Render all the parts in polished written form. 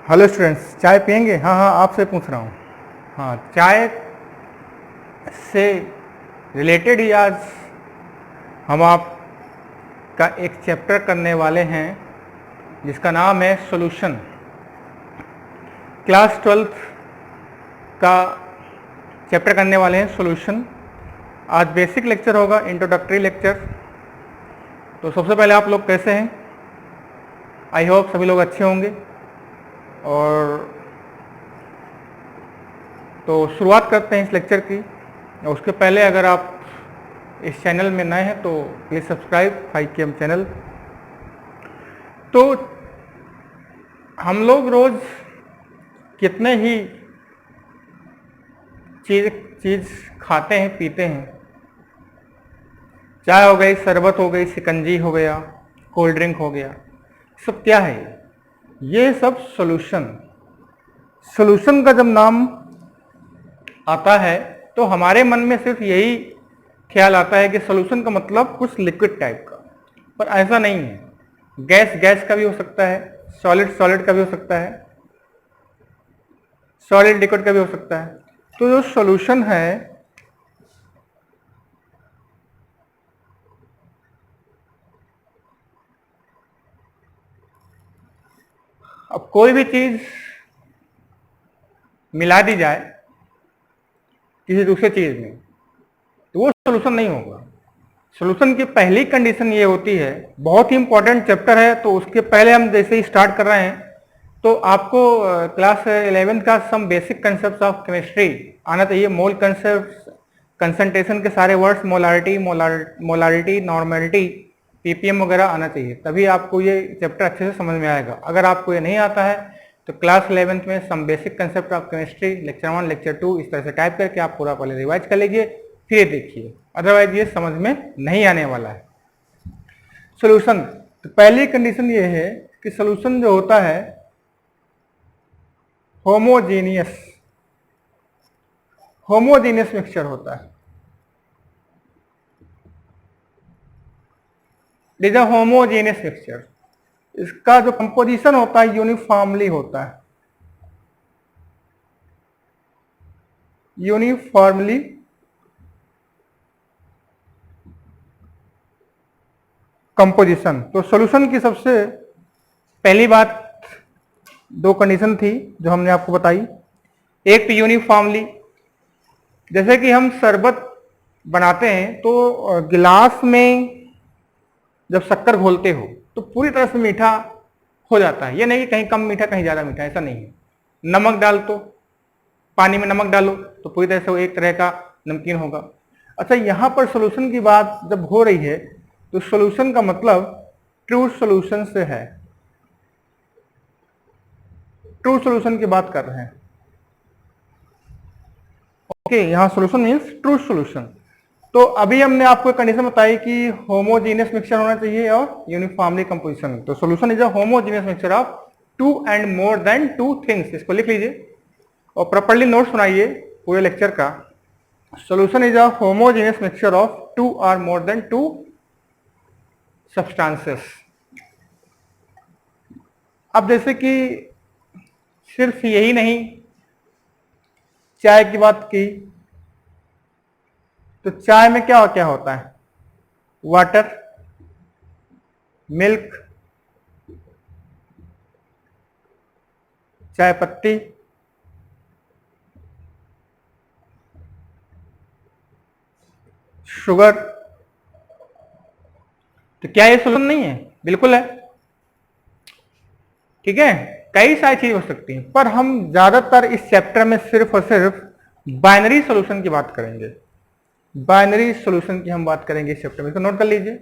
Hello students, चाय पियेंगे? हाँ हाँ, आपसे पूछ रहा हूँ। हाँ, चाय से रिलेटेड ही आज हम आपका एक चैप्टर करने वाले हैं जिसका नाम है सॉल्यूशन। क्लास 12th का चैप्टर करने वाले हैं सॉल्यूशन। आज बेसिक लेक्चर होगा, इंट्रोडक्टरी लेक्चर। तो सबसे पहले आप लोग कैसे हैं? आई होप सभी लोग अच्छे होंगे। और तो शुरुआत करते हैं इस लेक्चर की। उसके पहले अगर आप इस चैनल में नए हैं तो प्लीज़ सब्सक्राइब 5KM चैनल। तो हम लोग रोज़ कितने ही चीज़ खाते हैं, पीते हैं। चाय हो गई, शरबत हो गई, शिकंजी हो गया, कोल्ड ड्रिंक हो गया। सब क्या है? ये सब सॉल्यूशन का जब नाम आता है तो हमारे मन में सिर्फ यही ख्याल आता है कि सॉल्यूशन का मतलब कुछ लिक्विड टाइप का, पर ऐसा नहीं है। गैस का भी हो सकता है, सॉलिड का भी हो सकता है, सॉलिड लिक्विड का भी हो सकता है। तो जो सॉल्यूशन है अब कोई भी चीज मिला दी जाए किसी दूसरे चीज में तो वो सॉल्यूशन नहीं होगा। सॉल्यूशन की पहली कंडीशन ये होती है, बहुत ही इंपॉर्टेंट चैप्टर है तो उसके पहले हम जैसे ही स्टार्ट कर रहे हैं तो आपको क्लास 11th का some basic concept of chemistry आना चाहिए। मोल कंसेप्ट, कंसंट्रेशन के सारे वर्ड्स, मोलारिटी, नॉर्मेलिटी, पीपीएम वगैरह आना चाहिए, तभी आपको ये चैप्टर अच्छे से समझ में आएगा। अगर आपको ये नहीं आता है तो क्लास 11th में some basic concept of chemistry lecture 1, lecture 2 इस तरह से टाइप करके आप पूरा पहले रिवाइज कर लीजिए, फिर देखिए, अदरवाइज ये समझ में नहीं आने वाला है। सॉल्यूशन, तो पहली कंडीशन ये है कि सॉल्यूशन जो होता है होमोजीनियस मिक्सचर होता है। It is a homogeneous mixture. इसका जो कंपोजिशन होता है यूनिफॉर्मली होता है, यूनिफॉर्मली कंपोजिशन। तो सॉल्यूशन की सबसे पहली बात, दो कंडीशन थी जो हमने आपको बताई। एक तो यूनिफॉर्मली, जैसे कि हम शरबत बनाते हैं तो गिलास में जब शक्कर घोलते हो तो पूरी तरह से मीठा हो जाता है। ये नहीं कि कहीं कम मीठा कहीं ज्यादा मीठा, ऐसा नहीं है। नमक डाल तो, पानी में नमक डालो तो पूरी तरह से वो एक तरह का नमकीन होगा। अच्छा, यहां पर सॉल्यूशन की बात जब हो रही है तो सॉल्यूशन का मतलब ट्रू सॉल्यूशन से है। ट्रू सॉल्यूशन की बात कर रहे हैं। ओके, यहां सॉल्यूशन मींस ट्रू सॉल्यूशन। तो अभी हमने आपको कंडीशन बताई कि होमोजीनियस मिक्सचर होना चाहिए और यूनिफॉर्मली कंपोजिशन। तो solution is a homogeneous mixture of 2 and more than 2 things. इसको लिख लीजिए और प्रॉपर्ली नोट सुनाइए पूरे लेक्चर का। Solution is a homogeneous mixture of 2 or more than 2 substances. अब जैसे कि सिर्फ यही नहीं, चाय की बात की तो चाय में क्या क्या होता है? वाटर, मिल्क, चाय पत्ती, शुगर। तो क्या ये सॉल्यूशन नहीं है? बिल्कुल है। ठीक है, कई सारी चीज हो सकती हैं, पर हम ज्यादातर इस चैप्टर में सिर्फ और सिर्फ बाइनरी सॉल्यूशन की बात करेंगे। बाइनरी सॉल्यूशन की हम बात करेंगे इस चैप्टर में, तो नोट कर लीजिए।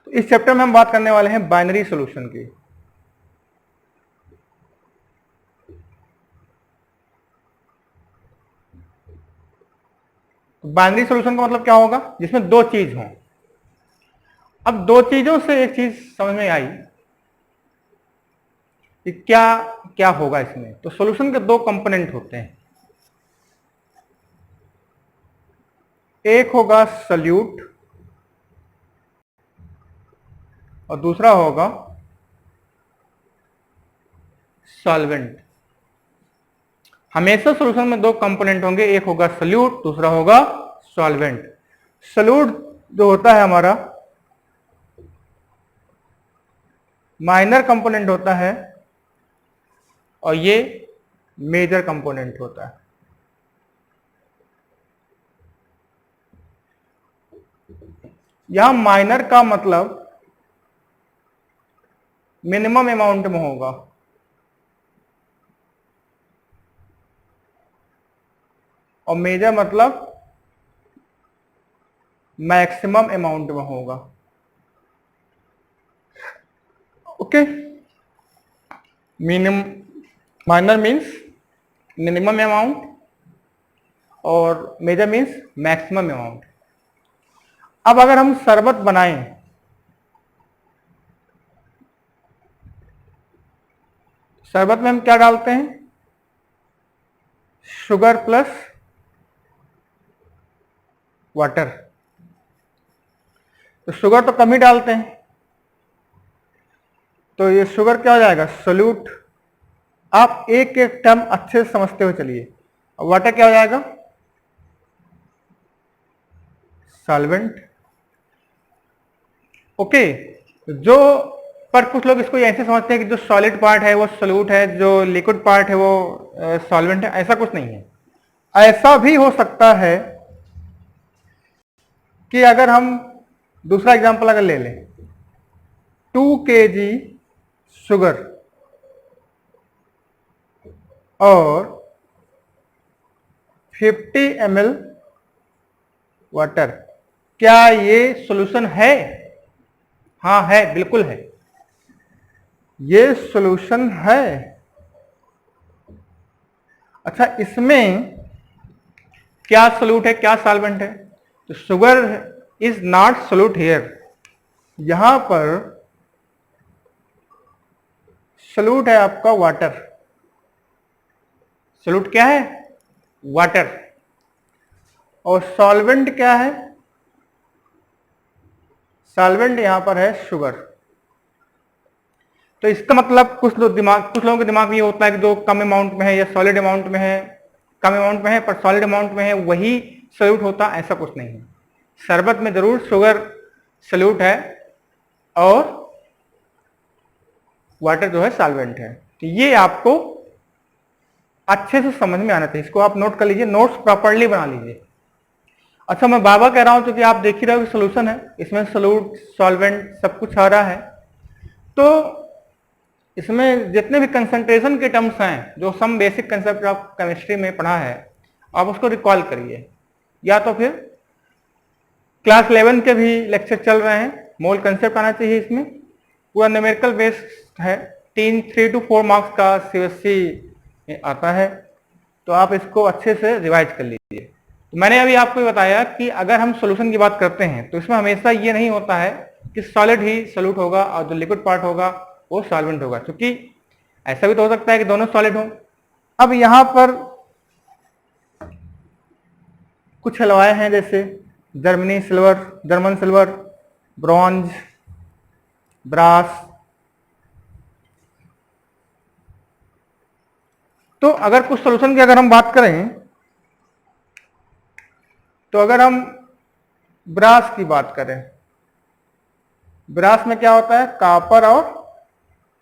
तो इस चैप्टर में हम बात करने वाले हैं बाइनरी सॉल्यूशन की। बाइनरी सॉल्यूशन का मतलब क्या होगा? जिसमें दो चीज हों। अब दो चीजों से एक चीज समझ में आई कि क्या क्या होगा इसमें। तो सॉल्यूशन के दो कंपोनेंट होते हैं, एक होगा सल्यूट और दूसरा होगा सॉल्वेंट। हमेशा सॉल्यूशन में दो कंपोनेंट होंगे, एक होगा सॉल्यूट, दूसरा होगा सॉल्वेंट। सॉल्यूट जो होता है हमारा माइनर कंपोनेंट होता है और ये मेजर कंपोनेंट होता है। यहां माइनर का मतलब मिनिमम अमाउंट में होगा और मेजर मतलब मैक्सिमम अमाउंट में होगा। Okay, minimum minor means minimum amount और मेजर मीन्स मैक्सिमम अमाउंट। अब अगर हम शरबत बनाएं, शरबत में हम क्या डालते हैं? Sugar plus water. तो शुगर तो कम ही डालते हैं, तो ये शुगर क्या हो जाएगा? सोल्यूट। आप एक एक टर्म अच्छे से समझते हुए चलिए। वाटर क्या हो जाएगा? सॉल्वेंट। ओके, जो पर कुछ लोग इसको ऐसे समझते हैं कि जो सॉलिड पार्ट है वो सोल्यूट है, जो लिक्विड पार्ट है वो सॉल्वेंट है। ऐसा कुछ नहीं है। ऐसा भी हो सकता है कि अगर हम दूसरा एग्जांपल अगर ले लें, 2 kg शुगर और 50 ml वाटर, क्या ये सॉल्यूशन है? हाँ है, बिल्कुल है, ये सॉल्यूशन है। अच्छा, इसमें क्या सोल्यूट है, क्या सॉल्वेंट है? तो sugar is not solute here. यहां पर सोल्यूट है आपका वाटर। सोल्यूट क्या है? वाटर। और सॉल्वेंट क्या है? सॉल्वेंट यहां पर है शुगर। तो इसका मतलब कुछ लोगों के दिमाग में ये होता है कि जो कम अमाउंट में है या सॉलिड अमाउंट में है, कम अमाउंट में है पर सॉलिड अमाउंट में है वही सोल्यूट होता। ऐसा कुछ नहीं है। शरबत में जरूर शुगर सोल्यूट है और वाटर जो है सॉल्वेंट है। तो ये आपको अच्छे से समझ में आना चाहिए। इसको आप नोट कर लीजिए, नोट्स प्रॉपर्ली बना लीजिए। अच्छा, मैं बाबा कह रहा हूं क्योंकि आप देख ही रहे हो कि सोल्यूशन है, इसमें सोल्यूट सॉल्वेंट सब कुछ आ रहा है। तो इसमें जितने भी कंसंट्रेशन के टर्म्स हैं, जो some basic concept of chemistry में पढ़ा है, आप उसको रिकॉल करिए, या तो फिर क्लास 11 के भी लेक्चर चल रहे हैं। मोल कंसेप्ट आना चाहिए इसमें, पूरा न्यूमेरिकल बेस्ड है। 3 to 4 मार्क्स का CBSE आता है, तो आप इसको अच्छे से रिवाइज कर लीजिए। तो मैंने अभी आपको बताया कि अगर हम सॉल्यूशन की बात करते हैं तो इसमें हमेशा ये नहीं होता है कि सॉलिड ही सोल्यूट होगा और जो लिक्विड पार्ट होगा वो सॉल्वेंट होगा, क्योंकि ऐसा भी तो हो सकता है कि दोनों सॉलिड हो। अब यहां पर कुछ अलवाएं हैं, जैसे Germany silver, German silver, bronze, brass. तो अगर कुछ सॉल्यूशन की अगर हम बात करें, तो अगर हम ब्रास की बात करें, ब्रास में क्या होता है? कॉपर और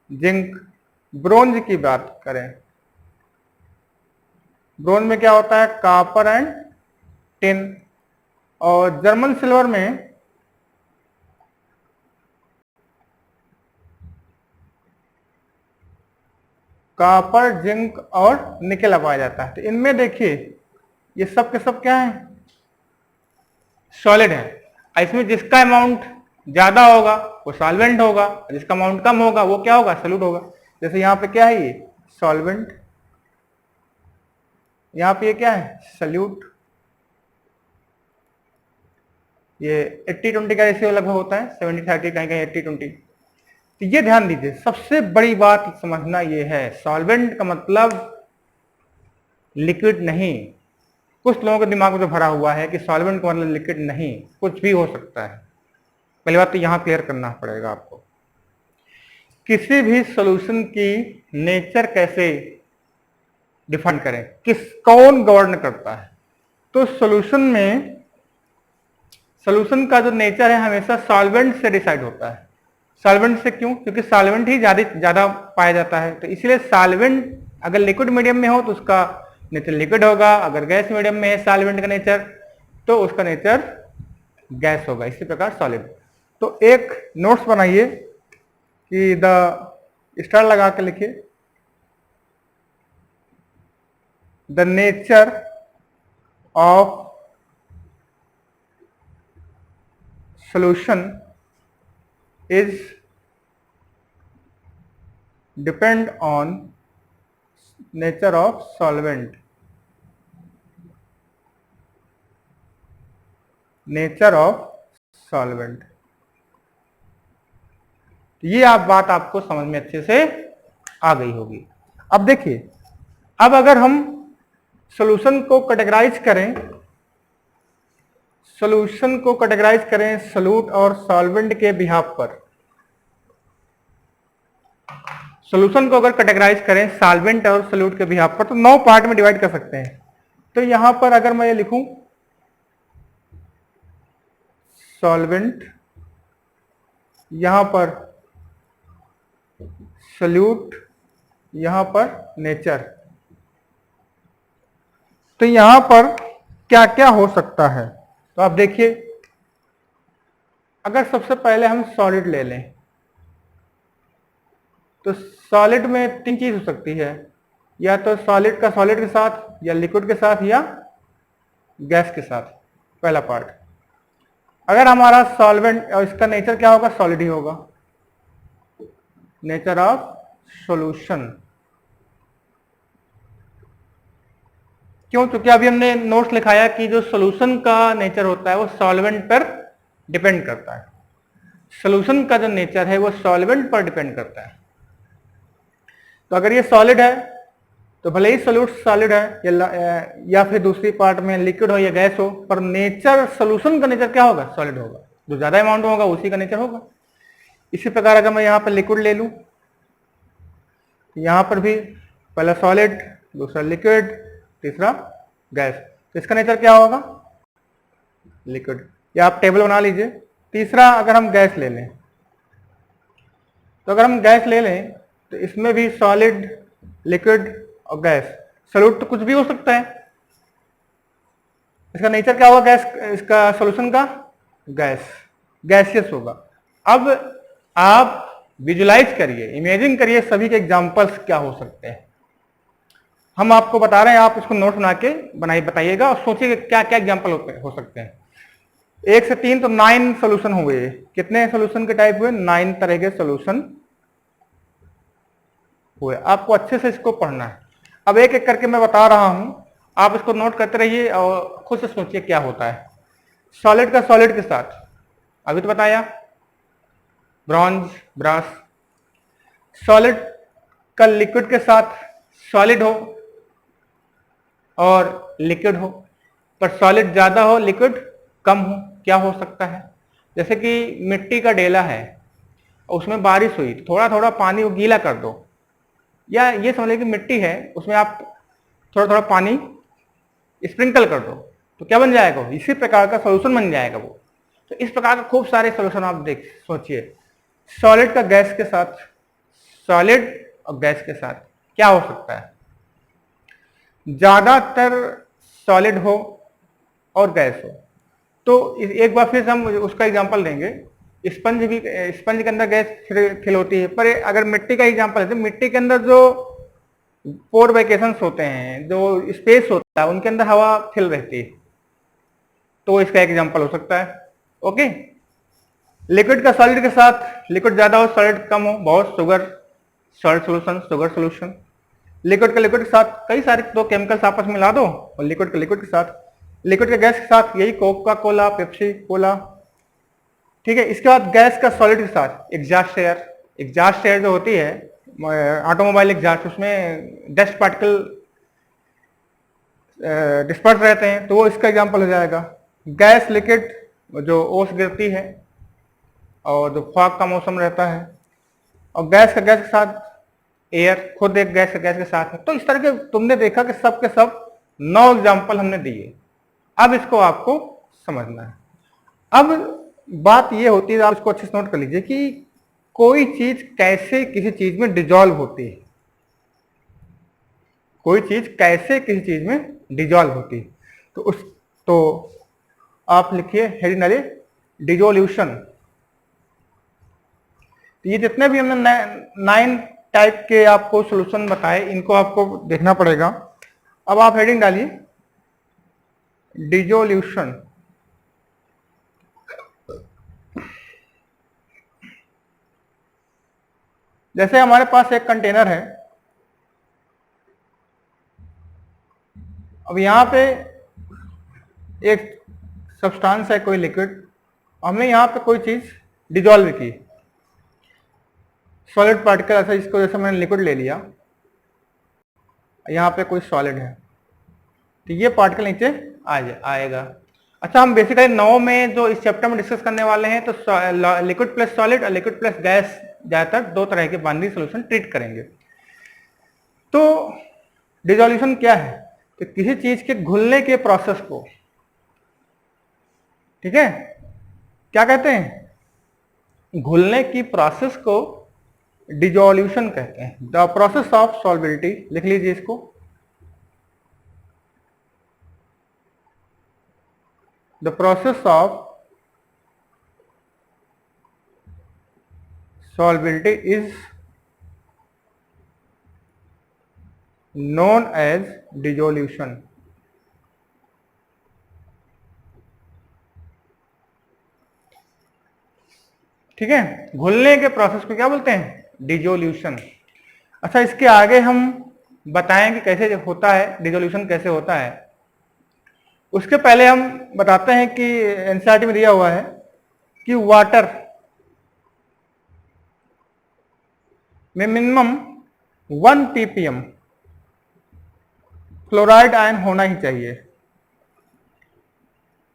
जिंक। ब्रोंज की बात करें, ब्रोंज में क्या होता है? Copper and tin. और जर्मन सिल्वर में कॉपर, जिंक और निकेल पाया जाता है। तो इनमें देखिए ये सब के सब क्या है? सॉलिड है। इसमें जिसका अमाउंट ज्यादा होगा वो सॉल्वेंट होगा, जिसका अमाउंट कम होगा वो क्या होगा? सोल्यूट होगा। जैसे यहाँ पे क्या है? ये सॉल्वेंट, यहाँ पे ये क्या है? सोल्यूट। ये 80-20 का रेशियो लगभग होता है, 70-30, कहीं कहीं 80-20। तो ये ध्यान दीजिए, सबसे बड़ी बात समझना ये है, सॉल्वेंट का मतलब लिक्विड नहीं। कुछ लोगों के दिमाग में तो भरा हुआ है कि सॉल्वेंट का मतलब लिक्विड नहीं, कुछ भी हो सकता है। पहली बात तो यहां क्लियर करना पड़ेगा आपको। किसी भी सॉल्यूशन की नेचर कैसे डिफाइन करें, कौन गवर्न करता है? तो सॉल्यूशन का जो नेचर है हमेशा सॉल्वेंट से डिसाइड होता है। सॉल्वेंट से क्यों? क्योंकि सॉल्वेंट ही ज्यादा पाया जाता है, तो इसलिए सॉल्वेंट अगर लिक्विड मीडियम में हो तो उसका नेचर लिक्विड होगा, अगर गैस मीडियम में है सॉल्वेंट का नेचर तो उसका नेचर गैस होगा। इसी प्रकार सॉलिड। तो एक नोट्स बनाइए कि द स्टार लगा के लिखिए, the nature of solution is depend on nature of solvent. Nature of solvent. ये बात आपको समझ में अच्छे से आ गई होगी। अब देखिए, अब अगर हम सॉल्यूशन को कैटेगराइज करें, सोल्यूट और सॉल्वेंट के बिहाफ पर, सॉल्यूशन को अगर कैटेगराइज करें सॉल्वेंट और सोल्यूट के बिहाफ पर तो 9 पार्ट में डिवाइड कर सकते हैं। तो यहां पर अगर मैं ये लिखूं सॉल्वेंट, यहां पर सोल्यूट, यहां पर नेचर, तो यहां पर क्या क्या हो सकता है? तो आप देखिए, अगर सबसे पहले हम सॉलिड ले लें तो सॉलिड में 3 चीज हो सकती है, या तो सॉलिड का सॉलिड के साथ, या लिक्विड के साथ, या गैस के साथ। पहला पार्ट, अगर हमारा सॉल्वेंट और इसका नेचर क्या होगा? सॉलिड ही होगा। नेचर ऑफ सॉल्यूशन, क्यों? क्योंकि अभी हमने नोट्स लिखाया कि जो सॉल्यूशन का नेचर होता है वो सॉल्वेंट पर डिपेंड करता है। सॉल्यूशन का जो नेचर है वो सॉल्वेंट पर डिपेंड करता है। तो अगर ये सॉलिड है तो भले ही सोल्यूट सॉलिड है या फिर दूसरी पार्ट में लिक्विड हो या गैस हो, पर नेचर सॉल्यूशन का नेचर क्या होगा? सॉलिड होगा। जो ज्यादा अमाउंट होगा उसी का नेचर होगा। इसी प्रकार अगर मैं यहाँ पर लिक्विड ले लूं, यहां पर भी पहला सॉलिड, दूसरा लिक्विड, तीसरा गैस, तो इसका नेचर क्या होगा? लिक्विड। या आप टेबल बना लीजिए। तीसरा, अगर हम गैस ले लें, तो अगर हम गैस ले लें तो इसमें भी सॉलिड, लिक्विड और गैस। सोल्यूट तो कुछ भी हो सकता है, इसका नेचर क्या होगा? गैस, इसका सॉल्यूशन का गैसियस होगा। अब आप विजुलाइज करिए, इमेजिन करिए सभी के एग्जांपल्स क्या हो सकते हैं। हम आपको बता रहे हैं, आप इसको नोट बना के बताइएगा और सोचिए क्या क्या एग्जांपल हो सकते हैं। 1 से 3 तो 9 सोल्यूशन हुए। कितने सोल्यूशन के टाइप हुए? 9 तरह के सोल्यूशन हुए। आपको अच्छे से इसको पढ़ना है। अब एक एक करके मैं बता रहा हूं, आप इसको नोट करते रहिए और खुद से सोचिए क्या होता है। सॉलिड का सॉलिड के साथ, अभी तो बताया, ब्रॉन्ज, ब्रास। सॉलिड का लिक्विड के साथ, सॉलिड हो और लिक्विड हो, पर सॉलिड ज्यादा हो, लिक्विड कम हो। क्या हो सकता है? जैसे कि मिट्टी का डेला है, उसमें बारिश हुई, थोड़ा थोड़ा पानी वो गीला कर दो, या ये समझ लीजिए कि मिट्टी है, उसमें आप थोड़ा थोड़ा पानी स्प्रिंकल कर दो, तो क्या बन जाएगा? इसी प्रकार का सॉल्यूशन बन जाएगा वो। तो इस प्रकार का खूब सारे सॉल्यूशन आप सोचिए। सॉलिड का गैस के साथ, सॉलिड और गैस के साथ क्या हो सकता है? ज्यादातर सॉलिड हो और गैस हो। तो एक बार फिर हम उसका एग्जांपल देंगे। स्पंज के अंदर गैस फिल होती है, पर अगर मिट्टी का एग्जांपल है तो मिट्टी के अंदर जो पोर वैकेशंस होते हैं, जो स्पेस होता है, उनके अंदर हवा फिल रहती है, तो इसका एग्जांपल हो सकता है। ओके। लिक्विड का सॉलिड के साथ, लिक्विड ज्यादा हो, सॉलिड कम हो, बहुत sugar salt solution, sugar solution. Liquid का लिक्विड के साथ कई सारे दो केमिकल्स आपस में मिला दो, और लिक्विड का लिक्विड के साथ, लिक्विड के गैस के साथ यही कोका कोला, पेप्सी कोला। ठीक है। इसके बाद गैस का सॉलिड के साथ एग्जॉस्ट एयर। एग्जॉस्ट एयर जो होती है ऑटोमोबाइल एग्जॉस्ट, उसमें डस्ट पार्टिकल डिस्पर्स रहते हैं, तो वो इसका एग्जांपल हो जाएगा। गैस लिक्विड जो ओस गिरती है और जो फॉग का मौसम रहता है, और गैस का गैस के साथ एयर, खुद एक गैस का गैस के साथ है। तो इस तरह के तुमने देखा कि सब के सब 9 एग्जाम्पल हमने दिए। अब इसको आपको समझना है। अब बात ये होती है, आप इसको अच्छे से नोट कर लीजिए कि कोई चीज कैसे किसी चीज में डिजॉल्व होती है, कोई चीज कैसे किसी चीज में डिजॉल्व होती है। तो आप लिखिए हेडिंग डालिए डिजोल्यूशन। तो ये जितने भी हमने 9 टाइप के आपको सॉल्यूशन बताए, इनको आपको देखना पड़ेगा। अब आप हेडिंग डालिए डिजोल्यूशन। जैसे हमारे पास एक कंटेनर है, अब यहां पे एक सब्सटेंस है, कोई लिक्विड, हमने यहां पे कोई चीज डिजॉल्व की, सॉलिड पार्टिकल, ऐसा इसको जैसे मैंने लिक्विड ले लिया, यहां पे कोई सॉलिड है, तो ये पार्टिकल नीचे आएगा। अच्छा, हम बेसिकली 9 में जो इस चैप्टर में डिस्कस करने वाले हैं, तो लिक्विड प्लस सॉलिड और लिक्विड प्लस गैस ज्यादातर 2 तरह के बाइनरी सॉल्यूशन ट्रीट करेंगे। तो डिसोल्यूशन क्या है? तो किसी चीज के घुलने के प्रोसेस को, ठीक है, क्या कहते हैं? घुलने की प्रोसेस को डिसोल्यूशन कहते हैं। द प्रोसेस ऑफ सॉल्बिलिटी, लिख लीजिए इसको, the process of solubility is known as dissolution। ठीक है, घुलने के प्रोसेस को क्या बोलते हैं? डिसोल्यूशन। अच्छा, इसके आगे हम बताएंगे कैसे होता है डिसोल्यूशन, कैसे होता है। उसके पहले हम बताते हैं कि एनसीईआरटी में दिया हुआ है कि वाटर में मिनिमम 1 ppm क्लोराइड आयन होना ही चाहिए,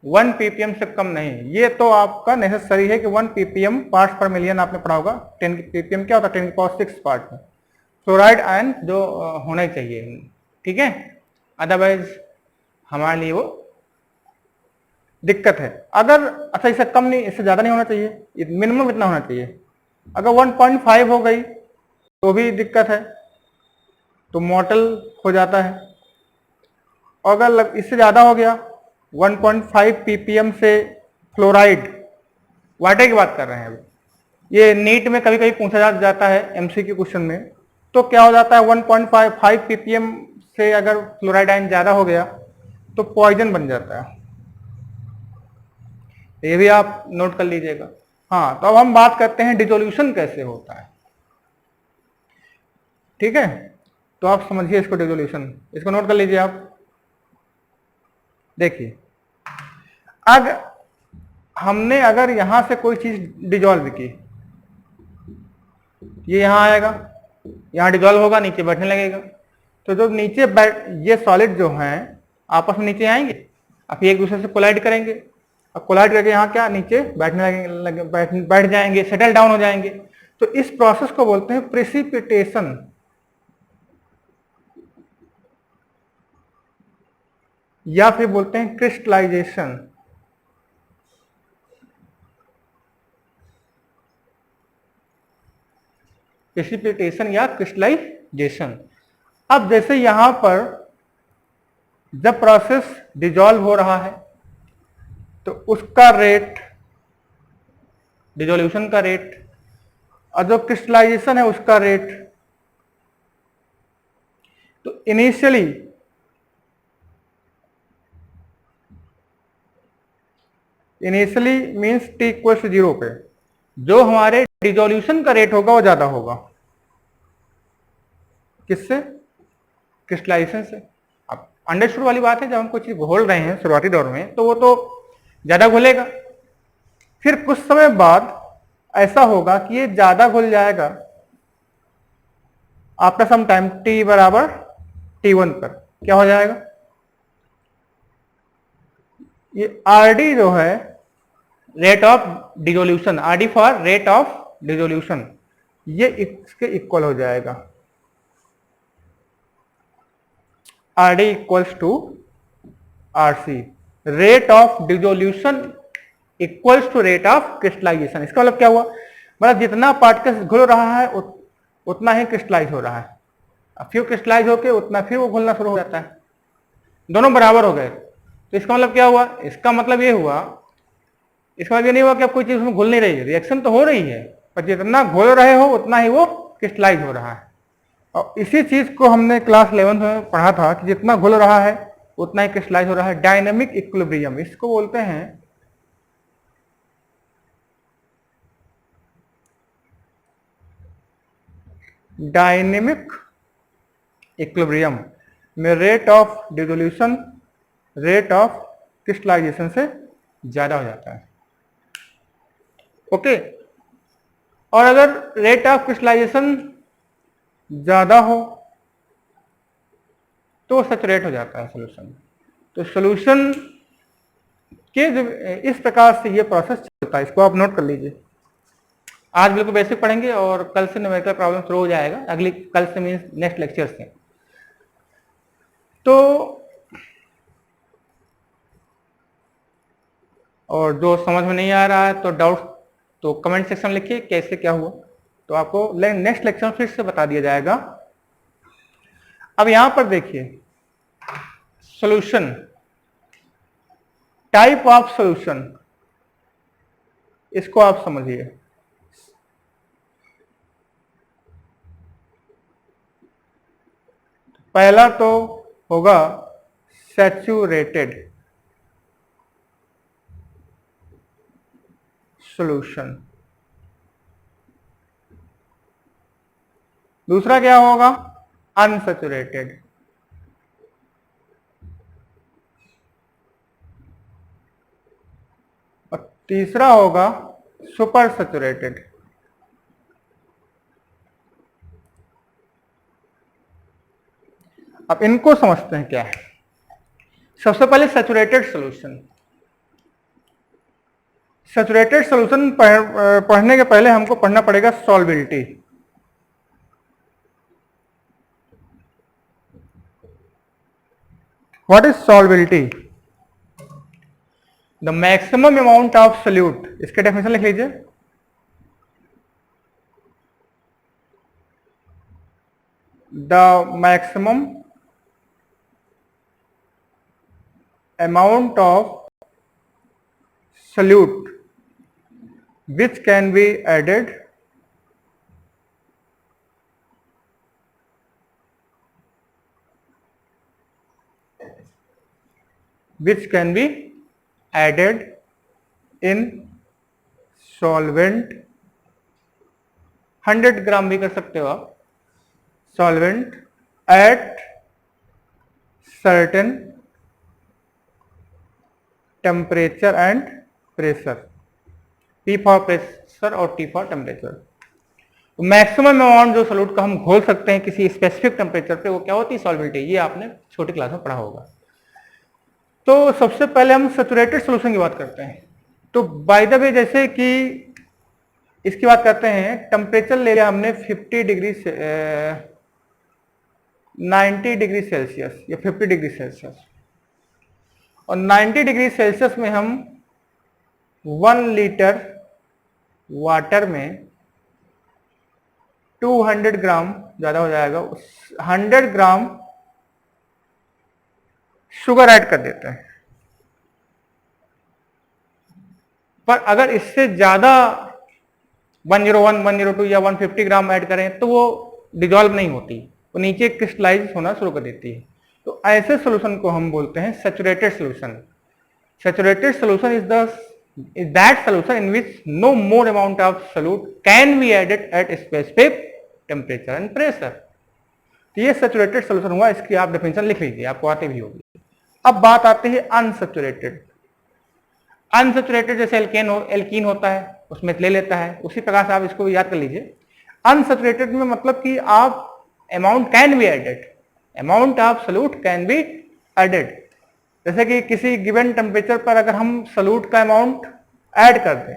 1 ppm से कम नहीं। ये तो आपका नेसेसरी है कि 1 ppm पार्ट्स पर मिलियन आपने पढ़ा होगा। 10 ppm क्या होता है? 10⁻⁶ पार्ट में क्लोराइड आयन जो होना ही चाहिए, ठीक है, अदरवाइज हमारे लिए वो दिक्कत है। अगर अच्छा, इससे कम नहीं, इससे ज्यादा नहीं होना चाहिए, मिनिमम इतना होना चाहिए। अगर 1.5 हो गई तो भी दिक्कत है, तो मॉर्टल हो जाता है। अगर इससे ज्यादा हो गया 1.5 ppm से फ्लोराइड, वाटर की बात कर रहे हैं अभी, ये नीट में कभी कभी पूछा जाता है एमसीक्यू क्वेश्चन में, तो क्या हो जाता है 1.5 ppm से अगर फ्लोराइड आयन ज्यादा हो गया तो पॉइजन बन जाता है। ये भी आप नोट कर लीजिएगा। हाँ, तो अब हम बात करते हैं डिसोल्यूशन कैसे होता है। ठीक है, तो आप समझिए इसको, डिसोल्यूशन, इसको नोट कर लीजिए आप। देखिए, हमने अगर यहां से कोई चीज डिसॉल्व की, ये यहां आएगा, यहां डिसॉल्व होगा, नीचे बैठने लगेगा। तो जो नीचे ये सॉलिड जो हैं आपस में नीचे आएंगे, अब एक दूसरे से कोलाइड करेंगे, अब कोलाइड करके यहाँ क्या नीचे बैठने लगेंगे, बैठ जाएंगे, सेटल डाउन हो जाएंगे। तो इस प्रोसेस को बोलते हैं प्रेसिपिटेशन, या फिर बोलते हैं क्रिस्टलाइजेशन। प्रेसिपिटेशन या क्रिस्टलाइजेशन। अब जैसे यहां पर जब प्रोसेस डिसॉल्व हो रहा है तो उसका रेट, डिसोल्यूशन का रेट, और जो क्रिस्टलाइजेशन है उसका रेट, तो initially means t equal to 0 पे जो हमारे डिसोल्यूशन का रेट होगा वो ज्यादा होगा। किससे? क्रिस्टलाइजेशन से। अब अंडरस्टूड वाली बात है, जब हम कुछ चीज घोल रहे हैं शुरुआती दौर में तो वो तो ज्यादा घुलेगा, फिर कुछ समय बाद ऐसा होगा कि ये ज्यादा घुल जाएगा आफ्टर सम टाइम, t बराबर t1 पर क्या हो जाएगा, ये RD जो है rate of dissolution, RD for rate of dissolution, ये इसके इक्वल हो जाएगा, R D equals to R C, rate of dissolution equals to rate of crystallisation. इसका मतलब क्या हुआ, मतलब जितना पार्टिकल्स घुल रहा है उतना ही क्रिस्टलाइज हो रहा है, फिर क्रिस्टलाइज होकर उतना फिर वो घुलना शुरू हो जाता है, दोनों बराबर हो गए। तो इसका मतलब क्या हुआ, इसका मतलब ये हुआ, इसका मतलब ये नहीं हुआ कि अब कोई चीज उसमें घुल नहीं रही है, रिएक्शन तो हो रही है, पर जितना घोल रहे हो उतना ही वो क्रिस्टलाइज हो रहा है। और इसी चीज को हमने क्लास 11 में पढ़ा था कि जितना घुल रहा है उतना ही क्रिस्टलाइज हो रहा है, डायनेमिक इक्विलिब्रियम इसको बोलते हैं। डायनेमिक इक्विलिब्रियम में rate of dissolution rate of crystallisation से ज्यादा हो जाता है। ओके, और अगर रेट ऑफ क्रिस्टलाइजेशन ज्यादा हो तो सैचुरेट हो जाता है सोल्यूशन। तो सोल्यूशन के इस प्रकार से ये प्रोसेस चलता है, इसको आप नोट कर लीजिए। आज बिल्कुल बेसिक पढ़ेंगे और कल से न्यूमेरिकल प्रॉब्लम शुरू हो जाएगा, अगली कल से मीन्स नेक्स्ट लेक्चर से। तो और जो समझ में नहीं आ रहा है तो डाउट तो कमेंट सेक्शन में लिखिए कैसे क्या हुआ, तो आपको नेक्स्ट लेक्चर में फिर से बता दिया जाएगा। अब यहां पर देखिए सॉल्यूशन, टाइप ऑफ सॉल्यूशन, इसको आप समझिए। पहला तो होगा सैचुरेटेड सॉल्यूशन, दूसरा क्या होगा अनसैचुरेटेड, और तीसरा होगा सुपर सैचुरेटेड। अब इनको समझते हैं क्या है। सबसे पहले सैचुरेटेड सॉल्यूशन। सैचुरेटेड सॉल्यूशन पढ़ने के पहले हमको पढ़ना पड़ेगा solubility. What is solubility, the maximum amount of solute, इसके डेफिनेशन लिख लीजिए। The maximum amount of solute which can be added in solvent, 100 ग्राम भी कर सकते हो आप, solvent at certain temperature and pressure, P for pressure और T फॉर टेम्परेचर। तो मैक्सिमम अमाउंट जो सॉल्यूट का हम घोल सकते हैं किसी स्पेसिफिक टेम्परेचर पे, वो क्या होती है सॉल्बिलिटी, ये आपने छोटी क्लास में पढ़ा होगा। तो सबसे पहले हम सैचुरेटेड सॉल्यूशन की बात करते हैं। तो बाय द वे जैसे कि इसकी बात करते हैं, टेम्परेचर ले लिया हमने 50 डिग्री से 90 डिग्री सेल्सियस या 50 डिग्री सेल्सियस, और 90 डिग्री सेल्सियस में हम 1 लीटर वाटर में 200 ग्राम, ज्यादा हो जाएगा, 100 ग्राम शुगर ऐड कर देते हैं। पर अगर इससे ज्यादा 101, 102 या 150 ग्राम ऐड करें तो वो डिजॉल्व नहीं होती, वो नीचे क्रिस्टलाइज होना शुरू कर देती है। तो ऐसे सॉल्यूशन को हम बोलते हैं saturated solution. Saturated solution is that solution in which no more amount of solute can be added at specific temperature and pressure। तो ये सैचुरेटेड सॉल्यूशन हुआ, इसकी आप डेफिनेशन लिख लीजिए, आपको आती भी होगी। अब बात आती है अनसैचुरेटेड। अनसैचुरेटेड जैसे एल्कीन होता है उसमें ले लेता है, उसी प्रकार से आप इसको याद कर लीजिए। अनसैचुरेटेड में मतलब कि आप amount can be added, amount of solute can be added. जैसे कि किसी गिवन टेम्परेचर पर अगर हम सोल्यूट का अमाउंट ऐड कर दें,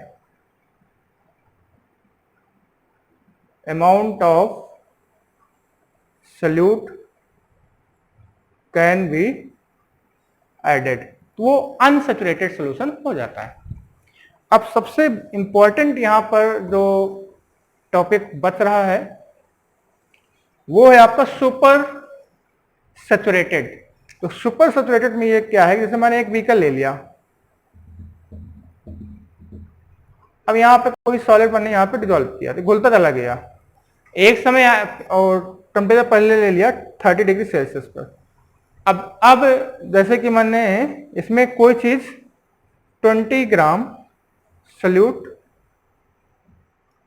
amount of solute can be added, तो वो अनसैचुरेटेड सॉल्यूशन हो जाता है। अब सबसे इंपॉर्टेंट यहां पर जो टॉपिक बच रहा है वो है आपका सुपर सैचुरेटेड। तो सुपर सैचुरेटेड में ये क्या है, जैसे मैंने एक व्हीकल ले लिया, अब यहाँ पे कोई सॉलिड मैंने यहाँ पे डिजोल्व किया तो घुलता चला गया, एक समय और टेम्परेचर पहले ले लिया 30 डिग्री सेल्सियस पर। अब जैसे कि मैंने इसमें कोई चीज 20 ग्राम सल्यूट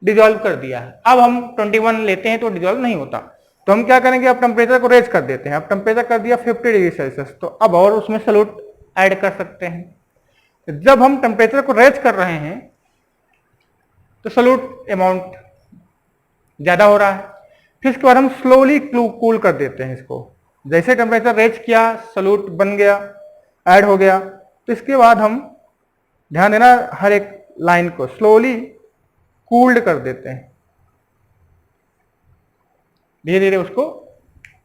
डिजोल्व कर दिया है, अब हम 21 लेते हैं तो डिजोल्व नहीं होता, तो हम क्या करेंगे, अब टेम्परेचर को रेज कर देते हैं। अब टेम्परेचर कर दिया 50 डिग्री सेल्सियस, तो अब और उसमें सल्यूट ऐड कर सकते हैं। जब हम टेम्परेचर को रेज कर रहे हैं तो सल्यूट अमाउंट ज्यादा हो रहा है, फिर इसके बाद हम स्लोली कूल कर देते हैं इसको। जैसे टेम्परेचर रेज किया, सल्यूट बन गया, ऐड हो गया, तो इसके बाद हम ध्यान देना हर एक लाइन को स्लोली कूल्ड कर देते हैं, धीरे धीरे उसको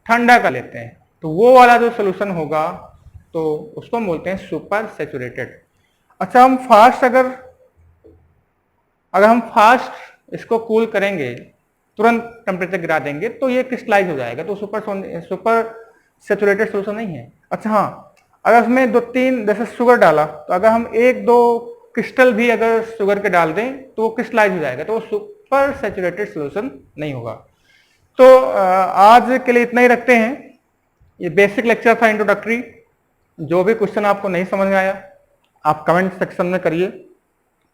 ठंडा कर लेते हैं, तो वो वाला जो सोल्यूशन होगा तो उसको हम बोलते हैं सुपर सैचुरेटेड। अच्छा, अगर हम फास्ट इसको कूल करेंगे, तुरंत टेम्परेचर गिरा देंगे तो ये क्रिस्टलाइज हो जाएगा, तो सुपर सैचुरेटेड सोल्यूशन नहीं है। अच्छा हाँ, अगर उसमें 2-3 जैसे शुगर डाला, तो अगर हम 1-2 क्रिस्टल भी अगर शुगर के डाल दें तो वो क्रिस्टलाइज हो जाएगा, तो वो सुपर सैचुरेटेड सोल्यूशन नहीं होगा। तो आज के लिए इतना ही रखते हैं। ये बेसिक लेक्चर था, इंट्रोडक्टरी। जो भी क्वेश्चन आपको नहीं समझ में आया आप कमेंट सेक्शन में करिए,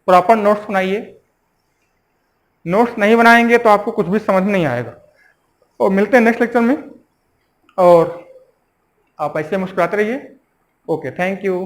प्रॉपर नोट्स बनाइए। नोट्स नहीं बनाएंगे तो आपको कुछ भी समझ नहीं आएगा। और मिलते हैं नेक्स्ट लेक्चर में, और आप ऐसे मुस्कुराते रहिए। Okay, thank you.